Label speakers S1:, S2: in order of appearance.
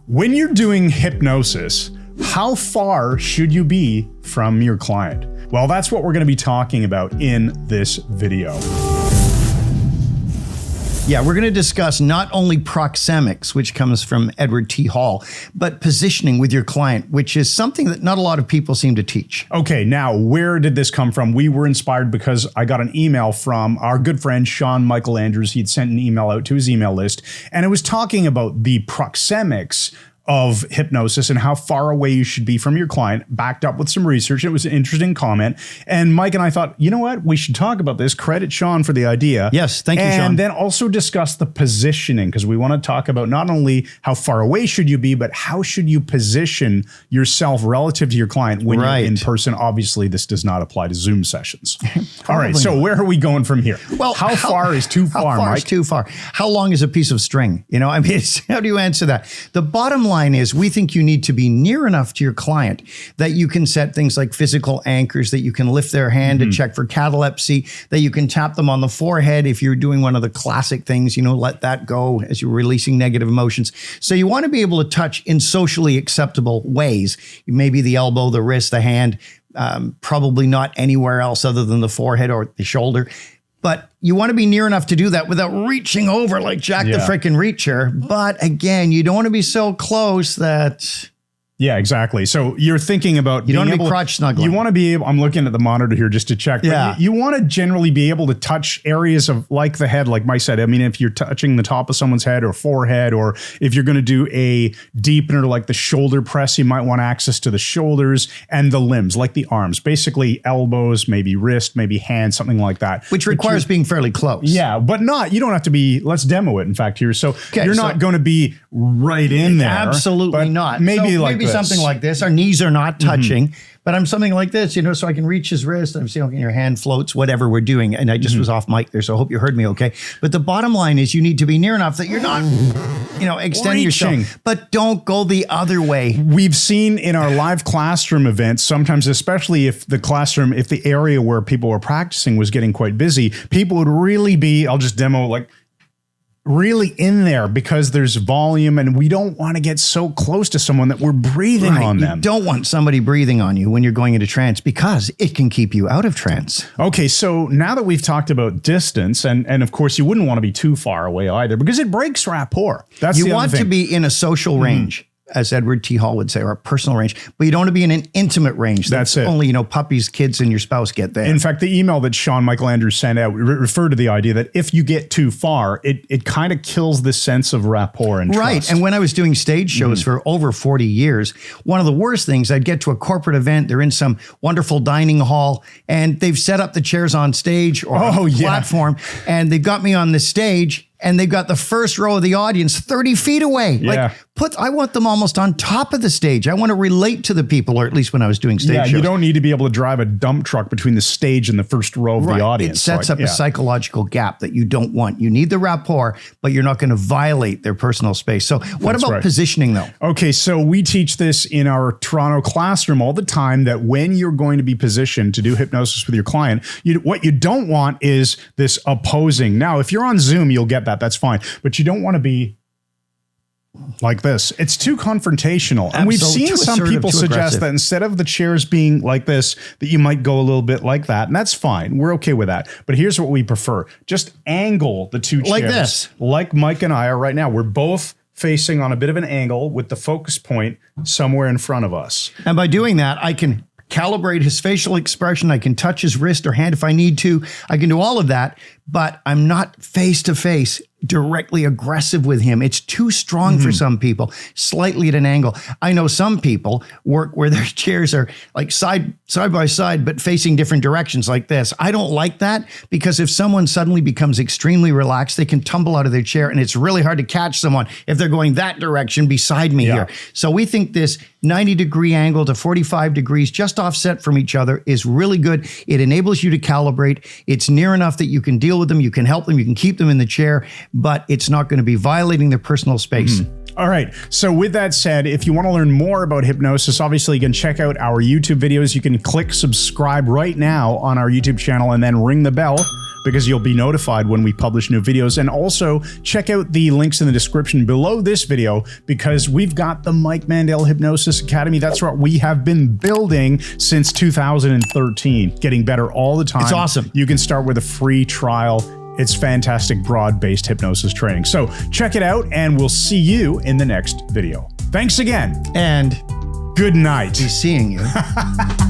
S1: When you're doing hypnosis, how far should you be from your client? Well, that's what we're going to be talking about in this video.
S2: Yeah, we're going to discuss not only proxemics, which comes from Edward T. Hall, but positioning with your client, which is something that not a lot of people seem to teach.
S1: Okay, now where did this come from? We were inspired because I got an email from our good friend Sean Michael Andrews. He'd sent an email out to his email list, and it was talking about the proxemics of hypnosis and how far away you should be from your client, backed up with some research. It was an interesting comment. And Mike and I thought, you know what? We should talk about this. Credit Sean for the idea.
S2: Yes, thank you, Sean.
S1: And then also discuss the positioning, because we want to talk about not only how far away should you be, but how should you position yourself relative to your client when you're in person. Obviously, this does not apply to Zoom sessions. All right, so where are we going from here?
S2: Well,
S1: how far is too far, Mike?
S2: How far is too far? How long is a piece of string? You know, I mean, how do you answer that? The bottom line is we think you need to be near enough to your client that you can set things like physical anchors, that you can lift their hand to check for catalepsy, that you can tap them on the forehead if you're doing one of the classic things, you know, let that go as you're releasing negative emotions. So you want to be able to touch in socially acceptable ways. Maybe the elbow, the wrist, the hand, probably not anywhere else other than the forehead or the shoulder. But you want to be near enough to do that without reaching over like Jack the frickin' Reacher. But again, you don't want to be so close that...
S1: Yeah, exactly. So you're thinking about
S2: you don't want to be crotch snuggling.
S1: You want to be able, I'm looking at the monitor here just to check.
S2: Yeah.
S1: You want to generally be able to touch areas of like the head, like Mike said. I mean, if you're touching the top of someone's head or forehead, or if you're going to do a deepener like the shoulder press, you might want access to the shoulders and the limbs, like the arms, basically elbows, maybe wrist, maybe hand, something like that.
S2: Which requires being fairly close.
S1: Yeah, but you don't have to be, let's demo it in fact here. So you're not going to be right in there.
S2: Absolutely not.
S1: Maybe
S2: something like this. Our knees are not touching, but I'm something like this, you know, so I can reach his wrist. I'm seeing your hand floats, whatever we're doing. And I just was off mic there, so I hope you heard me okay. But the bottom line is you need to be near enough that you're not, you know, extending yourself, but don't go the other way.
S1: We've seen in our live classroom events, sometimes, especially if the area where people were practicing was getting quite busy, people would really be, I'll just demo like, really in there because there's volume and we don't want to get so close to someone that we're breathing on them.
S2: You don't want somebody breathing on you when you're going into trance because it can keep you out of trance.
S1: Okay, so now that we've talked about distance, and of course you wouldn't want to be too far away either because it breaks rapport. That's
S2: you want to be in a social range, as Edward T. Hall would say, or a personal range, but you don't want to be in an intimate range.
S1: That's it.
S2: Only, you know, puppies, kids, and your spouse get there.
S1: In fact, the email that Sean Michael Andrews sent out referred to the idea that if you get too far, it kind of kills the sense of rapport and trust.
S2: Right. And when I was doing stage shows for over 40 years, one of the worst things, I'd get to a corporate event, they're in some wonderful dining hall, and they've set up the chairs on stage or on the platform, and they've got me on the stage, and they've got the first row of the audience 30 feet away.
S1: Yeah.
S2: Like, I want them almost on top of the stage. I want to relate to the people, or at least when I was doing stage shows.
S1: You don't need to be able to drive a dump truck between the stage and the first row of the audience.
S2: It sets up a psychological gap that you don't want. You need the rapport, but you're not going to violate their personal space. So what about positioning though?
S1: Okay, so we teach this in our Toronto classroom all the time, that when you're going to be positioned to do hypnosis with your client, what you don't want is this opposing. Now, if you're on Zoom, you'll get that. That's fine. But you don't want to be like this. It's too confrontational. And we've seen some people suggest that instead of the chairs being like this, that you might go a little bit like that. And that's fine. We're okay with that. But here's what we prefer. Just angle the two chairs.
S2: Like this.
S1: Like Mike and I are right now. We're both facing on a bit of an angle with the focus point somewhere in front of us.
S2: And by doing that, I can calibrate his facial expression. I can touch his wrist or hand if I need to. I can do all of that, but I'm not face to face directly aggressive with him. It's too strong for some people, slightly at an angle. I know some people work where their chairs are like side by side, but facing different directions like this. I don't like that because if someone suddenly becomes extremely relaxed, they can tumble out of their chair and it's really hard to catch someone if they're going that direction beside me here. So we think this 90-degree angle to 45 degrees, just offset from each other, is really good. It enables you to calibrate. It's near enough that you can deal with them, you can help them, you can keep them in the chair, but it's not going to be violating their personal space.
S1: All right. So with that said, if you want to learn more about hypnosis, obviously you can check out our YouTube videos. You can click subscribe right now on our YouTube channel and then ring the bell because you'll be notified when we publish new videos. And also check out the links in the description below this video, because we've got the Mike Mandel Hypnosis Academy. That's what we have been building since 2013, getting better all the time.
S2: It's awesome.
S1: You can start with a free trial. It's fantastic, broad-based hypnosis training. So check it out, and we'll see you in the next video. Thanks again.
S2: And
S1: good night.
S2: be seeing you.